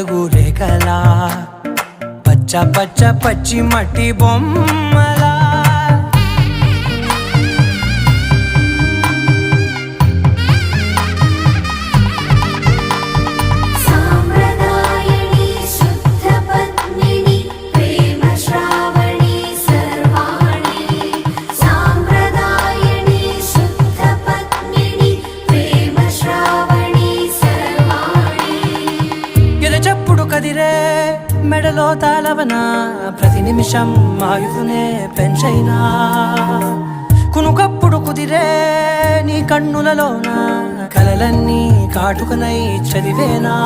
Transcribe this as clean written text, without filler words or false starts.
తెలుగు రేఖలా పచ్చ పచ్చ పచ్చి మట్టి బొమ్మలా చెప్పుడు కదిరే మెడలో తాళవన ప్రతి నిమిషం ఆయుధునే పెంచైనా కునుకప్పుడు కుదిరే నీ కన్నులలోన కలలన్నీ కాటుకనై చదివేనా